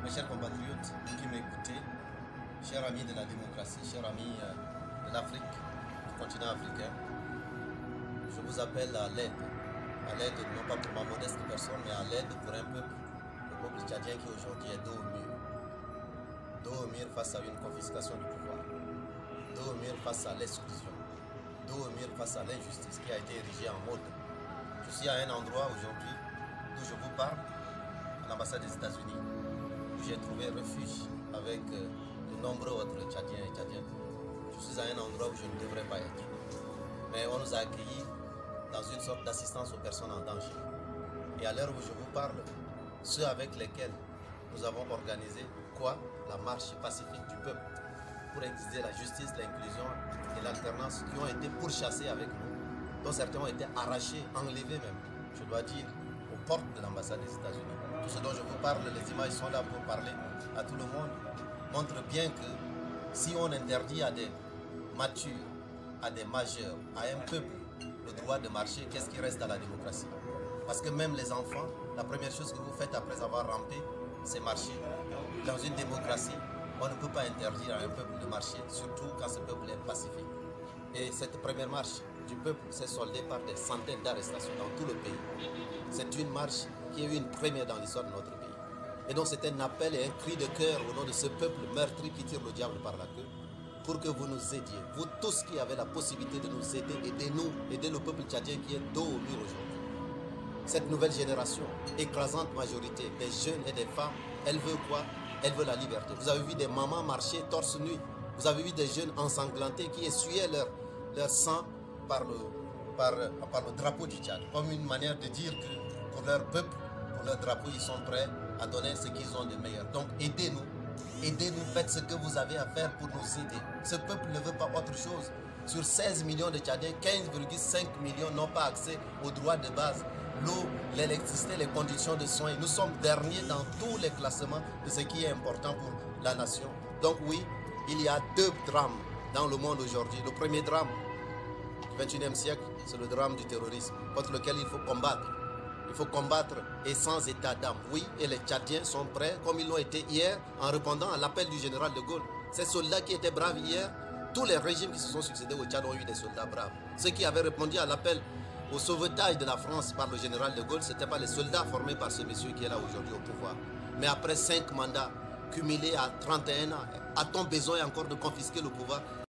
Mes chers compatriotes, vous qui m'écoutez, chers amis de la démocratie, chers amis de l'Afrique, du continent africain, je vous appelle à l'aide non pas pour ma modeste personne, mais à l'aide pour un peuple, le peuple tchadien qui aujourd'hui est dos au mur. Dos au mur face à une confiscation du pouvoir, dos au mur face à l'exclusion, dos au mur face à l'injustice qui a été érigée en mode. Je suis à un endroit aujourd'hui d'où je vous parle, à l'ambassade des États-Unis, où j'ai trouvé refuge avec de nombreux autres Tchadiens et Tchadiennes. Je suis à un endroit où je ne devrais pas être. Mais on nous a accueillis dans une sorte d'assistance aux personnes en danger. Et à l'heure où je vous parle, ceux avec lesquels nous avons organisé quoi? La marche pacifique du peuple pour exiger la justice, l'inclusion et l'alternance qui ont été pourchassés avec nous, dont certains ont été arrachés, enlevés même, je dois dire, aux portes de l'ambassade des États-Unis. Tout ce dont je vous parle, les images sont là pour parler à tout le monde, montre bien que si on interdit à des matures, à des majeurs, à un peuple le droit de marcher, qu'est-ce qui reste à la démocratie? Parce que même les enfants, la première chose que vous faites après avoir rampé, c'est marcher. Dans une démocratie, on ne peut pas interdire à un peuple de marcher, surtout quand ce peuple est pacifique. Et cette première marche du peuple s'est soldée par des centaines d'arrestations dans tout le pays. C'est une marche qui est une première dans l'histoire de notre pays. Et donc c'est un appel et un cri de cœur au nom de ce peuple meurtri qui tire le diable par la queue, pour que vous nous aidiez. Vous tous qui avez la possibilité de nous aider, aidez-nous, aidez le peuple tchadien qui est dos au mur aujourd'hui. Cette nouvelle génération, écrasante majorité des jeunes et des femmes, elle veut quoi? Elle veut la liberté. Vous avez vu des mamans marcher torse nu. Vous avez vu des jeunes ensanglantés qui essuyaient leur sang par le drapeau du Tchad, comme une manière de dire que pour leur peuple, pour leur drapeau, ils sont prêts à donner ce qu'ils ont de meilleur. Donc aidez-nous, faites ce que vous avez à faire pour nous aider. Ce peuple ne veut pas autre chose. Sur 16 millions de Tchadiens, 15,5 millions n'ont pas accès aux droits de base. L'eau, l'électricité, les conditions de soins. Nous sommes derniers dans tous les classements de ce qui est important pour la nation. Donc oui, il y a deux drames dans le monde aujourd'hui. Le premier drame du XXIe siècle, c'est le drame du terrorisme, contre lequel il faut combattre. Il faut combattre et sans état d'âme. Oui, et les Tchadiens sont prêts, comme ils l'ont été hier, en répondant à l'appel du général de Gaulle. Ces soldats qui étaient braves hier, tous les régimes qui se sont succédés au Tchad ont eu des soldats braves. Ceux qui avaient répondu à l'appel au sauvetage de la France par le général de Gaulle, ce n'étaient pas les soldats formés par ce monsieur qui est là aujourd'hui au pouvoir. Mais après 5 mandats cumulés à 31 ans, a-t-on besoin encore de confisquer le pouvoir?